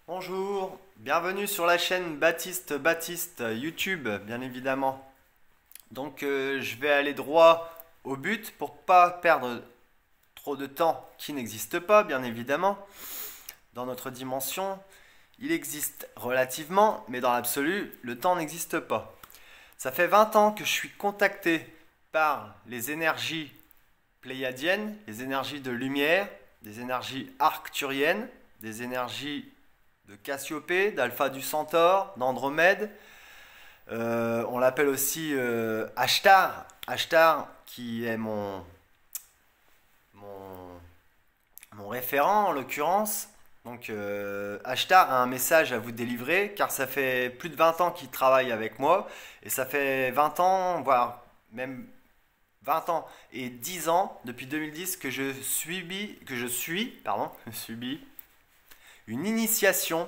Bonjour, bienvenue sur la chaîne Baptiste YouTube, bien évidemment. Je vais aller droit au but pour pas perdre trop de temps qui n'existe pas, bien évidemment. Dans notre dimension, il existe relativement, mais dans l'absolu, le temps n'existe pas. Ça fait 20 ans que je suis contacté par les énergies pléiadiennes, les énergies de lumière, des énergies arcturiennes, des énergies de Cassiopée, d'Alpha du Centaure, d'Andromède. On l'appelle aussi Ashtar. Ashtar qui est mon, mon référent en l'occurrence. Ashtar a un message à vous délivrer car ça fait plus de 20 ans qu'il travaille avec moi et ça fait 20 ans, voire même 20 ans et 10 ans depuis 2010 que je subis une initiation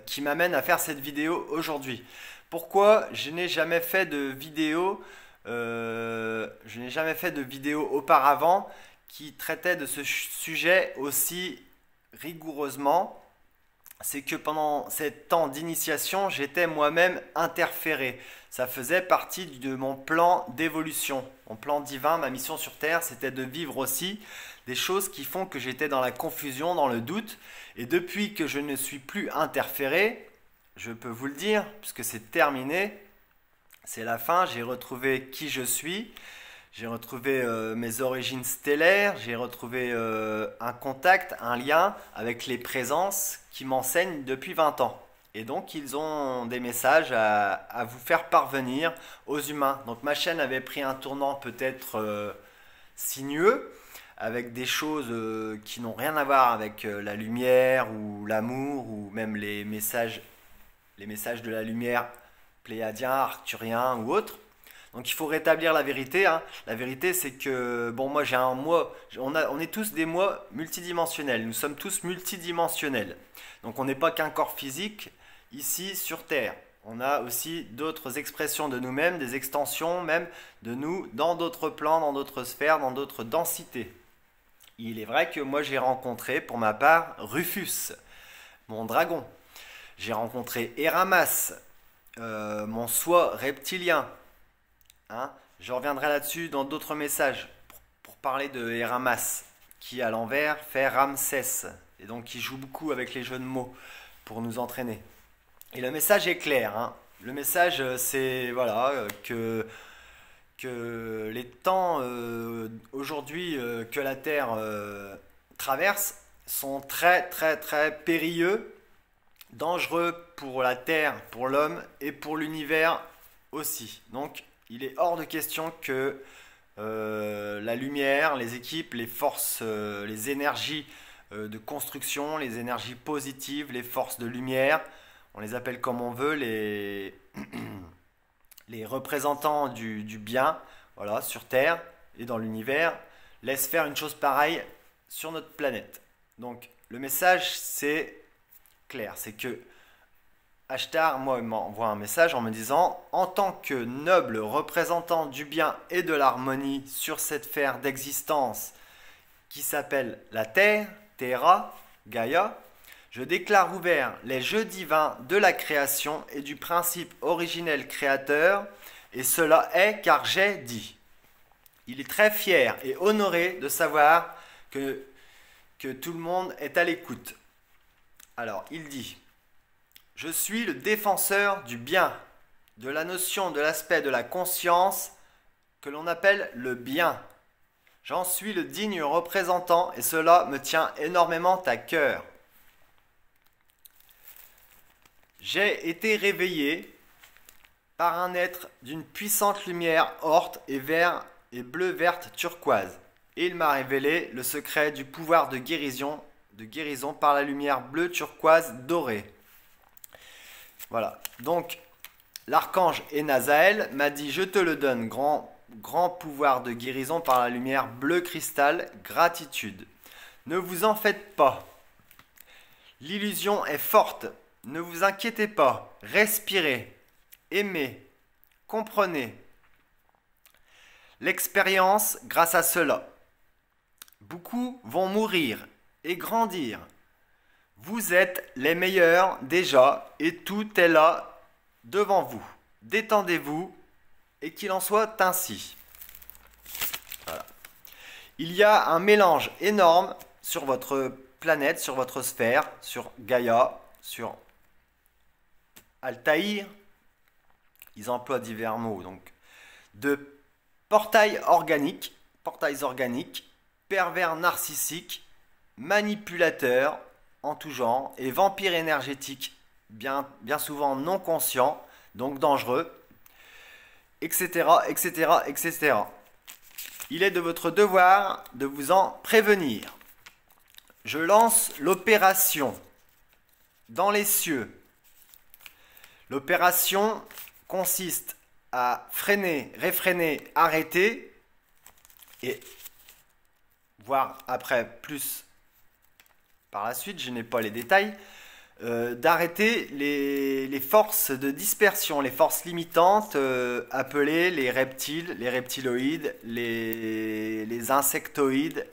qui m'amène à faire cette vidéo aujourd'hui. Pourquoi je n'ai jamais fait de vidéo auparavant qui traitait de ce sujet aussi rigoureusement. C'est que pendant ces temps d'initiation, j'étais moi-même interféré. Ça faisait partie de mon plan d'évolution, mon plan divin, ma mission sur Terre, c'était de vivre aussi des choses qui font que j'étais dans la confusion, dans le doute. Et depuis que je ne suis plus interféré, je peux vous le dire, puisque c'est terminé, c'est la fin, j'ai retrouvé qui je suis, j'ai retrouvé mes origines stellaires, j'ai retrouvé un contact, un lien avec les présences qui m'enseignent depuis 20 ans. Et donc ils ont des messages à vous faire parvenir aux humains. Donc ma chaîne avait pris un tournant peut-être sinueux, avec des choses qui n'ont rien à voir avec la lumière ou l'amour ou même les messages de la lumière pléiadiens, arcturiens ou autres. Donc il faut rétablir la vérité, hein. La vérité c'est que, bon, moi j'ai un moi, on est tous des moi multidimensionnels, nous sommes tous multidimensionnels. Donc on n'est pas qu'un corps physique ici sur Terre. On a aussi d'autres expressions de nous-mêmes, des extensions même de nous dans d'autres plans, dans d'autres sphères, dans d'autres densités. Il est vrai que moi j'ai rencontré pour ma part Rufus, mon dragon. J'ai rencontré Eramas, mon soi reptilien. Hein, je reviendrai là-dessus dans d'autres messages pour parler de Eramas, qui à l'envers fait Ramsès, et donc qui joue beaucoup avec les jeux de mots pour nous entraîner. Et le message est clair, hein. Le message c'est voilà que les temps aujourd'hui que la Terre traverse sont très très très périlleux, dangereux pour la Terre, pour l'homme et pour l'univers aussi. Donc il est hors de question que la lumière, les équipes, les forces, les énergies de construction, les énergies positives, les forces de lumière, on les appelle comme on veut, les représentants du bien, voilà, sur Terre et dans l'univers, laissent faire une chose pareille sur notre planète. Donc le message c'est clair, c'est que Ashtar, moi, il m'envoie un message en me disant: en tant que noble représentant du bien et de l'harmonie sur cette sphère d'existence qui s'appelle la Terre, Terra, Gaïa, je déclare ouverts les jeux divins de la création et du principe originel créateur, et cela est car j'ai dit. Il est très fier et honoré de savoir que tout le monde est à l'écoute. Alors, il dit: je suis le défenseur du bien, de la notion de l'aspect de la conscience que l'on appelle le bien. J'en suis le digne représentant et cela me tient énormément à cœur. J'ai été réveillé par un être d'une puissante lumière orte et vert et bleu-verte turquoise. Et il m'a révélé le secret du pouvoir de guérison par la lumière bleu turquoise dorée. Voilà, donc l'archange Enazaël m'a dit: je te le donne, grand pouvoir de guérison par la lumière bleu cristal, gratitude. Ne vous en faites pas. L'illusion est forte, ne vous inquiétez pas, respirez, aimez, comprenez. L'expérience grâce à cela. Beaucoup vont mourir et grandir. Vous êtes les meilleurs déjà et tout est là devant vous. Détendez-vous et qu'il en soit ainsi. Voilà. Il y a un mélange énorme sur votre planète, sur votre sphère, sur Gaïa, sur Altaïr. Ils emploient divers mots, donc de portails organiques, pervers narcissiques, manipulateurs en tout genre et vampires énergétiques, bien souvent non conscients, donc dangereux, etc., etc., etc. Il est de votre devoir de vous en prévenir. Je lance l'opération dans les cieux. L'opération consiste à freiner, réfréner, arrêter et voir après plus par la suite, je n'ai pas les détails, d'arrêter les forces de dispersion, les forces limitantes appelées les reptiles, les reptiloïdes, les insectoïdes,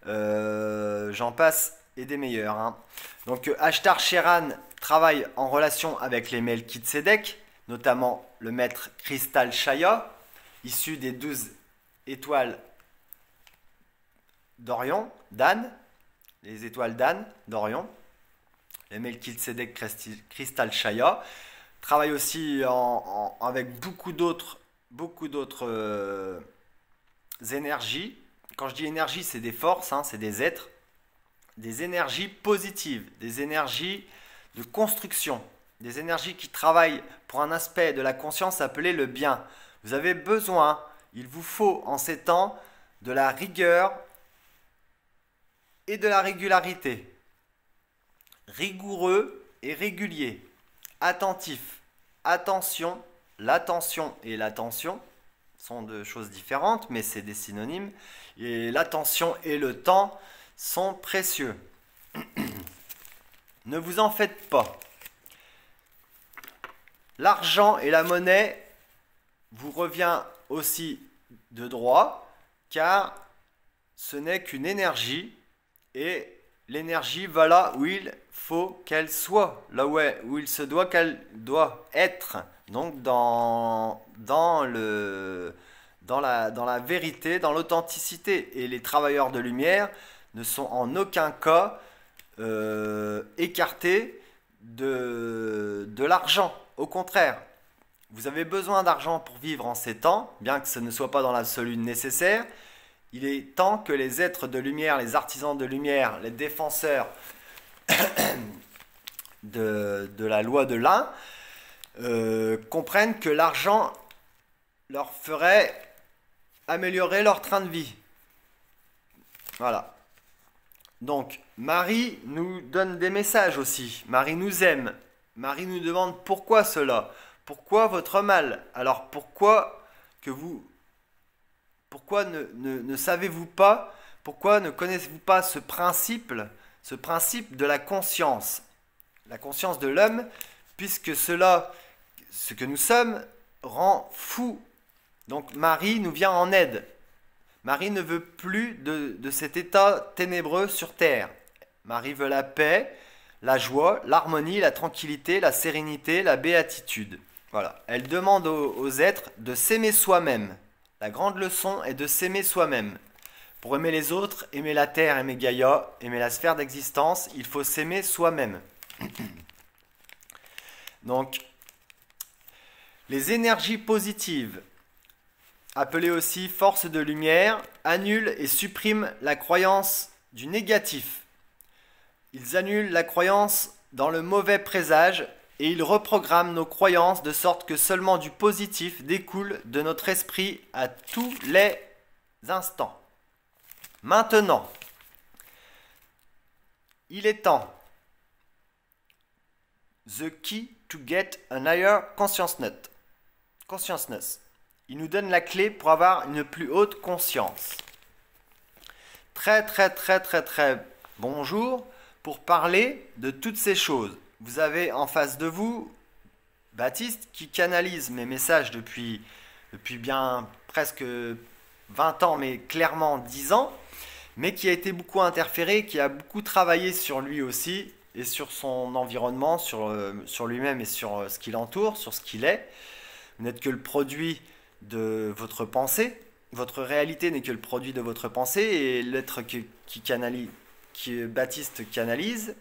j'en passe et des meilleurs. Hein. Donc Ashtar Sheran travaille en relation avec les Melchizedek, notamment le maître Crystal Shaya, issu des 12 étoiles d'Orion, d'Anne, les étoiles d'Anne, d'Orion, les Melchizedek Crystal Shaya, travaille aussi avec beaucoup d'autres énergies. Quand je dis énergie, c'est des forces, hein, c'est des êtres, des énergies positives, des énergies de construction, des énergies qui travaillent pour un aspect de la conscience appelé le bien. Vous avez besoin, il vous faut en ces temps, de la rigueur et de la régularité. Rigoureux et régulier. Attentif. Attention. L'attention et l'attention sont deux choses différentes, mais c'est des synonymes. Et l'attention et le temps sont précieux. Ne vous en faites pas. L'argent et la monnaie vous revient aussi de droit, car ce n'est qu'une énergie, et l'énergie va là où il faut qu'elle soit, là où il se doit qu'elle doit être, donc dans la vérité, dans l'authenticité. Et les travailleurs de lumière ne sont en aucun cas écartés de l'argent. Au contraire, vous avez besoin d'argent pour vivre en ces temps, bien que ce ne soit pas dans l'absolu nécessaire. Il est temps que les êtres de lumière, les artisans de lumière, les défenseurs de la loi de l'un comprennent que l'argent leur ferait améliorer leur train de vie. Voilà. Donc, Marie nous donne des messages aussi. Marie nous aime. Marie nous demande pourquoi cela. Pourquoi votre mal? Alors, pourquoi ne savez-vous pas, pourquoi ne connaissez-vous pas ce principe de la conscience de l'homme, puisque ce que nous sommes, rend fou. Donc Marie nous vient en aide. Marie ne veut plus de cet état ténébreux sur terre. Marie veut la paix, la joie, l'harmonie, la tranquillité, la sérénité, la béatitude. Voilà. Elle demande aux êtres de s'aimer soi-même. La grande leçon est de s'aimer soi-même. Pour aimer les autres, aimer la terre, aimer Gaïa, aimer la sphère d'existence, il faut s'aimer soi-même. Donc, les énergies positives, appelées aussi forces de lumière, annulent et suppriment la croyance du négatif. Ils annulent la croyance dans le mauvais présage et ils reprogramment nos croyances de sorte que seulement du positif découle de notre esprit à tous les instants. Maintenant, il est temps. The key to get an higher consciousness. Il nous donne la clé pour avoir une plus haute conscience. Très bonjour pour parler de toutes ces choses. Vous avez en face de vous Baptiste qui canalise mes messages depuis bien presque 20 ans, mais clairement 10 ans, mais qui a été beaucoup interféré, qui a beaucoup travaillé sur lui aussi, et sur son environnement, sur lui-même et sur ce qui l'entoure, sur ce qu'il est. Vous n'êtes que le produit de votre pensée. Votre réalité n'est que le produit de votre pensée, et l'être que Baptiste canalise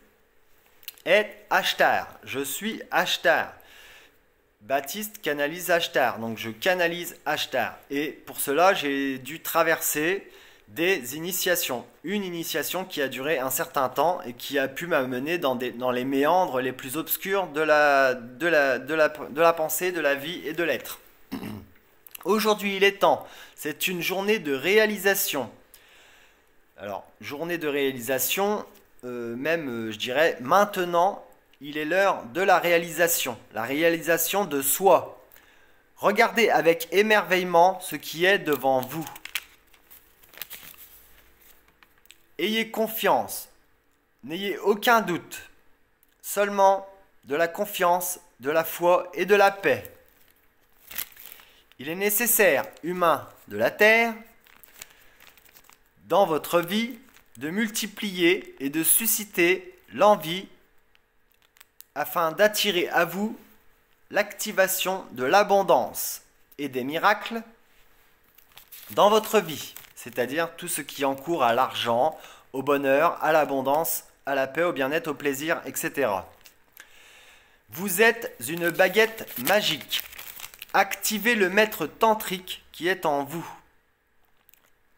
est Ashtar. Je suis Ashtar. Baptiste canalise Ashtar, donc je canalise Ashtar. Et pour cela, j'ai dû traverser des initiations. Une initiation qui a duré un certain temps et qui a pu m'amener dans les méandres les plus obscurs de la pensée, de la vie et de l'être. Aujourd'hui, il est temps. C'est une journée de réalisation. Alors, journée de réalisation, je dirais, maintenant, il est l'heure de la réalisation de soi. Regardez avec émerveillement ce qui est devant vous. Ayez confiance, n'ayez aucun doute, seulement de la confiance, de la foi et de la paix. Il est nécessaire, humains de la terre, dans votre vie, de multiplier et de susciter l'envie afin d'attirer à vous l'activation de l'abondance et des miracles dans votre vie, c'est-à-dire tout ce qui encourt à l'argent, au bonheur, à l'abondance, à la paix, au bien-être, au plaisir, etc. Vous êtes une baguette magique. Activez le maître tantrique qui est en vous.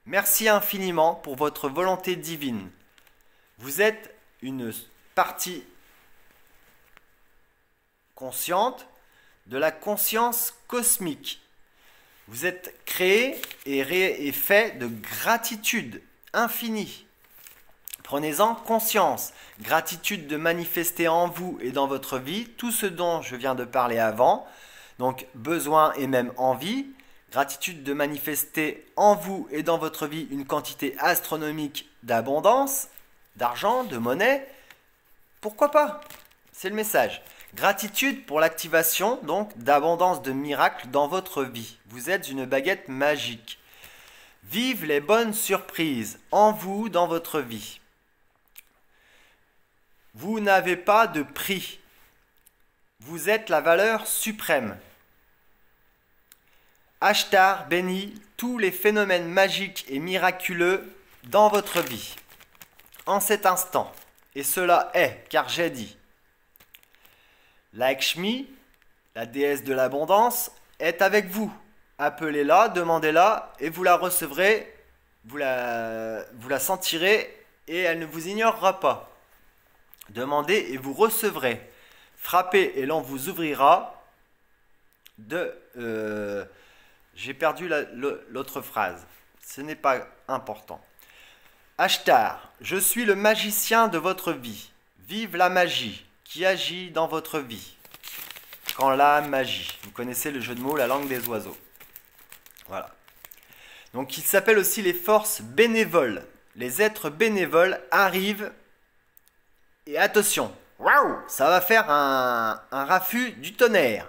Merci infiniment pour votre volonté divine. Vous êtes une partie consciente de la conscience cosmique. Vous êtes créé et fait de gratitude infinie. Prenez-en conscience. Gratitude de manifester en vous et dans votre vie tout ce dont je viens de parler avant. Donc besoin et même envie. Gratitude de manifester en vous et dans votre vie une quantité astronomique d'abondance, d'argent, de monnaie. Pourquoi pas? C'est le message. Gratitude pour l'activation donc d'abondance de miracles dans votre vie. Vous êtes une baguette magique. Vive les bonnes surprises en vous, dans votre vie. Vous n'avez pas de prix. Vous êtes la valeur suprême. Ashtar bénit tous les phénomènes magiques et miraculeux dans votre vie. En cet instant, et cela est, car j'ai dit, Lakshmi, la déesse de l'abondance, est avec vous. Appelez-la, demandez-la, et vous la recevrez, vous la sentirez, et elle ne vous ignorera pas. Demandez et vous recevrez. Frappez et l'on vous ouvrira. J'ai perdu l'autre phrase. Ce n'est pas important. Ashtar, je suis le magicien de votre vie. Vive la magie qui agit dans votre vie. Quand la magie. Vous connaissez le jeu de mots, la langue des oiseaux. Voilà. Donc il s'appelle aussi les forces bénévoles. Les êtres bénévoles arrivent. Et attention, waouh, ça va faire un raffut du tonnerre.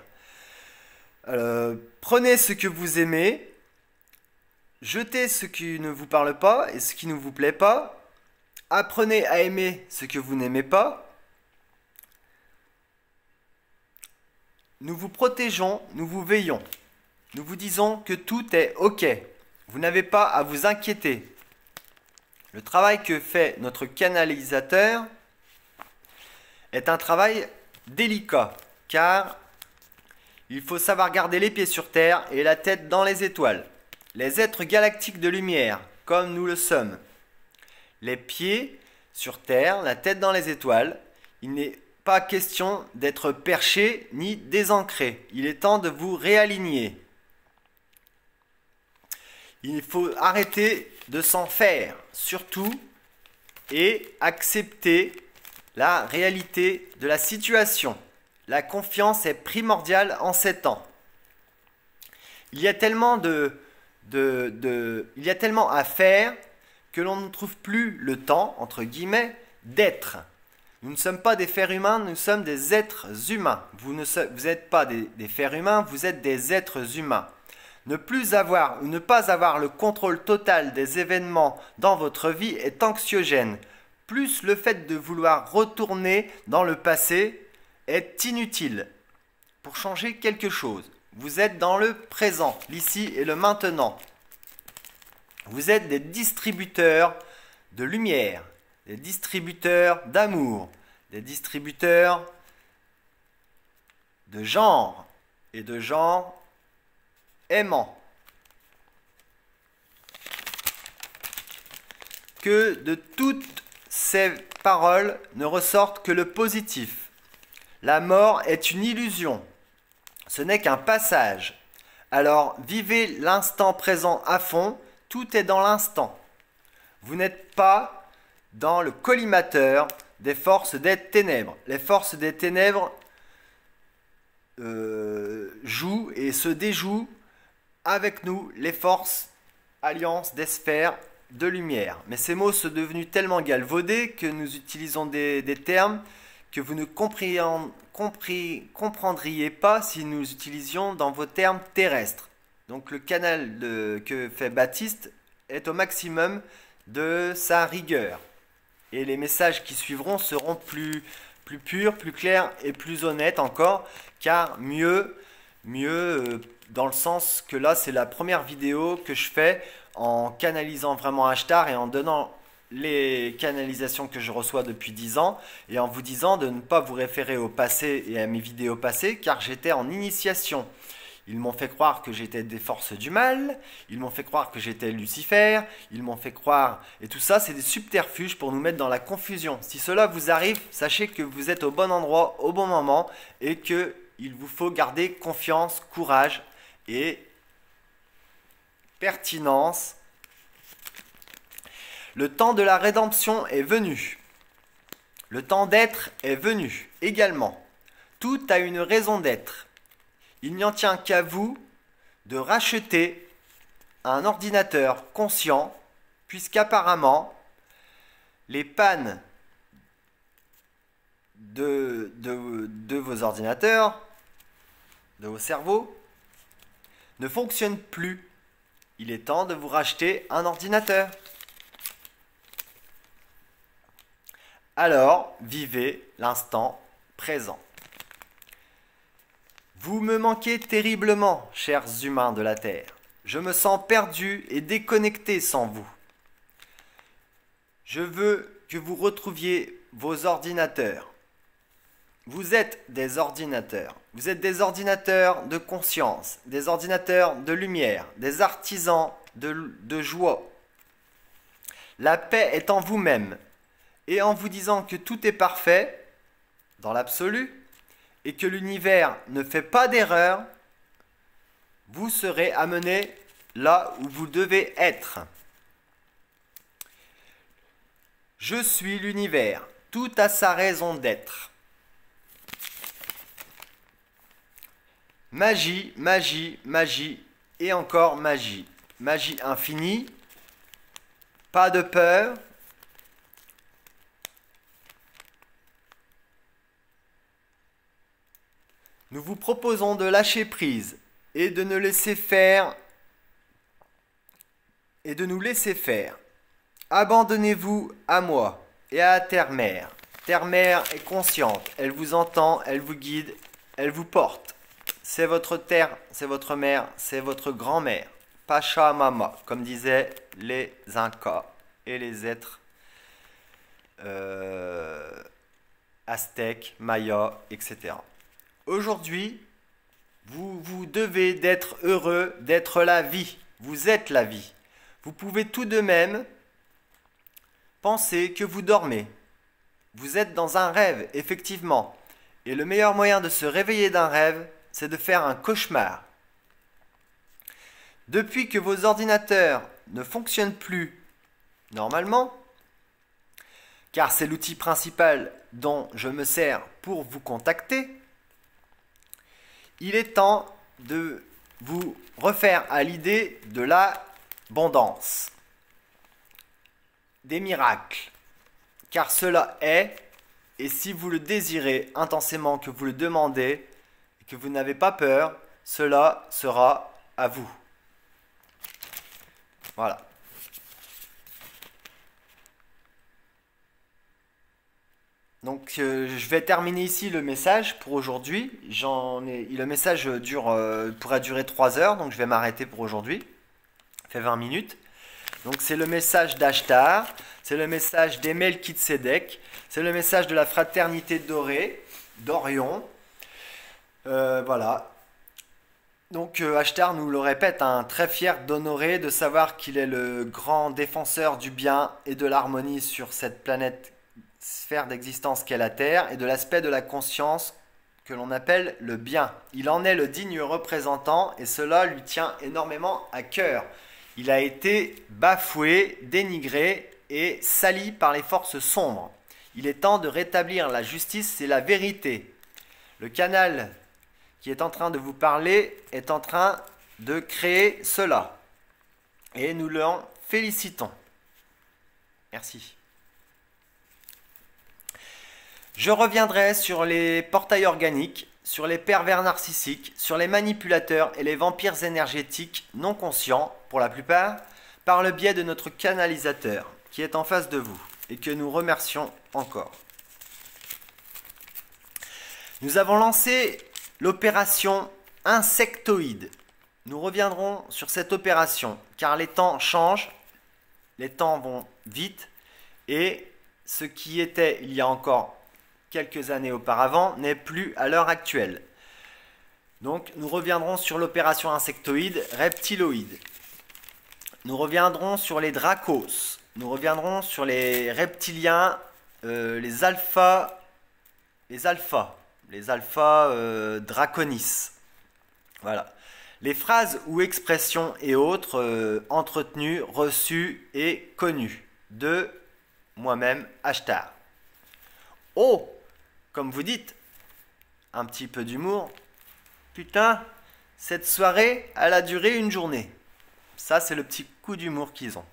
Prenez ce que vous aimez, jetez ce qui ne vous parle pas et ce qui ne vous plaît pas, apprenez à aimer ce que vous n'aimez pas. Nous vous protégeons, nous vous veillons. Nous vous disons que tout est OK. Vous n'avez pas à vous inquiéter. Le travail que fait notre canalisateur est un travail délicat, car il faut savoir garder les pieds sur terre et la tête dans les étoiles. Les êtres galactiques de lumière, comme nous le sommes. Les pieds sur terre, la tête dans les étoiles. Il n'est pas question d'être perché ni désancré. Il est temps de vous réaligner. Il faut arrêter de s'en faire, surtout, et accepter la réalité de la situation. La confiance est primordiale en ces temps. Il y a tellement il y a tellement à faire que l'on ne trouve plus le temps, entre guillemets, d'être. Nous ne sommes pas des fers humains, nous sommes des êtres humains. Vous n'êtes pas des fers humains, vous êtes des êtres humains. Ne plus avoir ou ne pas avoir le contrôle total des événements dans votre vie est anxiogène. plus le fait de vouloir retourner dans le passé est inutile pour changer quelque chose. Vous êtes dans le présent, l'ici et le maintenant. Vous êtes des distributeurs de lumière, des distributeurs d'amour, des distributeurs de genre et de genre aimant. Que de toutes ces paroles ne ressorte que le positif. La mort est une illusion. Ce n'est qu'un passage. Alors vivez l'instant présent à fond, tout est dans l'instant. Vous n'êtes pas dans le collimateur des forces des ténèbres. Les forces des ténèbres jouent et se déjouent avec nous, les forces alliances des sphères de lumière. Mais ces mots sont devenus tellement galvaudés que nous utilisons des termes que vous ne comprendriez pas si nous utilisions dans vos termes terrestres. Donc le canal que fait Baptiste est au maximum de sa rigueur. Et les messages qui suivront seront plus purs, plus clairs et plus honnêtes encore, car mieux dans le sens que là c'est la première vidéo que je fais en canalisant vraiment Ashtar et en donnant les canalisations que je reçois depuis 10 ans et en vous disant de ne pas vous référer au passé et à mes vidéos passées car j'étais en initiation. Ils m'ont fait croire que j'étais des forces du mal, ils m'ont fait croire que j'étais Lucifer, ils m'ont fait croire... Et tout ça, c'est des subterfuges pour nous mettre dans la confusion. Si cela vous arrive, sachez que vous êtes au bon endroit, au bon moment et qu'il vous faut garder confiance, courage et pertinence. Le temps de la rédemption est venu. Le temps d'être est venu également. Tout a une raison d'être. Il n'y en tient qu'à vous de racheter un ordinateur conscient, puisqu'apparemment, les pannes de vos ordinateurs, de vos cerveaux, ne fonctionnent plus. Il est temps de vous racheter un ordinateur. Alors, vivez l'instant présent. Vous me manquez terriblement, chers humains de la Terre. Je me sens perdu et déconnecté sans vous. Je veux que vous retrouviez vos ordinateurs. Vous êtes des ordinateurs. Vous êtes des ordinateurs de conscience, des ordinateurs de lumière, des artisans de joie. La paix est en vous-même. Et en vous disant que tout est parfait, dans l'absolu, et que l'univers ne fait pas d'erreur, vous serez amené là où vous devez être. Je suis l'univers, tout a sa raison d'être. Magie, magie, magie, et encore magie. Magie infinie, pas de peur. Nous vous proposons de lâcher prise et de nous laisser faire nous laisser faire. Abandonnez-vous à moi et à Terre-Mère. Terre-Mère est consciente, elle vous entend, elle vous guide, elle vous porte. C'est votre terre, c'est votre mère, c'est votre grand-mère. Pachamama, comme disaient les Incas et les êtres aztèques, mayas, etc. Aujourd'hui, vous devez d'être heureux, d'être la vie. Vous êtes la vie. Vous pouvez tout de même penser que vous dormez. Vous êtes dans un rêve, effectivement. Et le meilleur moyen de se réveiller d'un rêve, c'est de faire un cauchemar. Depuis que vos ordinateurs ne fonctionnent plus normalement, car c'est l'outil principal dont je me sers pour vous contacter, il est temps de vous refaire à l'idée de l'abondance, des miracles, car cela est, et si vous le désirez intensément, que vous le demandez, et que vous n'avez pas peur, cela sera à vous. Voilà. Donc je vais terminer ici le message pour aujourd'hui. Le message pourrait durer 3 heures, donc je vais m'arrêter pour aujourd'hui. Ça fait 20 minutes. Donc c'est le message d'Ashtar, c'est le message des Melchizedek, c'est le message de la fraternité dorée, d'Orion. Voilà. Donc Ashtar nous le répète, hein, très fier d'honorer, de savoir qu'il est le grand défenseur du bien et de l'harmonie sur cette planète sphère d'existence qu'est la Terre et de l'aspect de la conscience que l'on appelle le bien. Il en est le digne représentant et cela lui tient énormément à cœur. Il a été bafoué, dénigré et sali par les forces sombres. Il est temps de rétablir la justice et la vérité. Le canal qui est en train de vous parler est en train de créer cela. Et nous l'en félicitons. Merci. Je reviendrai sur les portails organiques, sur les pervers narcissiques, sur les manipulateurs et les vampires énergétiques non conscients, pour la plupart, par le biais de notre canalisateur, qui est en face de vous, et que nous remercions encore. Nous avons lancé l'opération insectoïde. Nous reviendrons sur cette opération, car les temps changent, les temps vont vite, et ce qui était il y a encore quelques années auparavant n'est plus à l'heure actuelle. Donc nous reviendrons sur l'opération insectoïde reptiloïde. Nous reviendrons sur les dracos. Nous reviendrons sur les reptiliens, les alphas draconis. Voilà. Les phrases ou expressions et autres entretenues, reçues et connues de moi-même, Ashtar. Oh, comme vous dites, un petit peu d'humour. Putain, cette soirée, elle a duré une journée. Ça, c'est le petit coup d'humour qu'ils ont.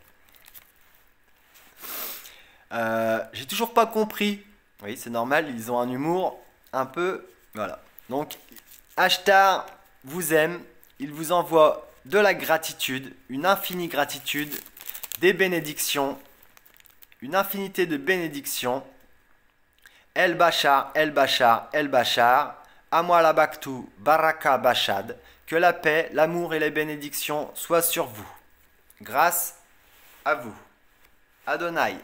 J'ai toujours pas compris. Oui, c'est normal, ils ont un humour un peu... Voilà. Donc, Ashtar vous aime. Il vous envoie de la gratitude, une infinie gratitude, des bénédictions, une infinité de bénédictions. El Bachar, El Bachar, El Bachar, Amwala Baktu, Baraka Bachad, que la paix, l'amour et les bénédictions soient sur vous. Grâce à vous. Adonai.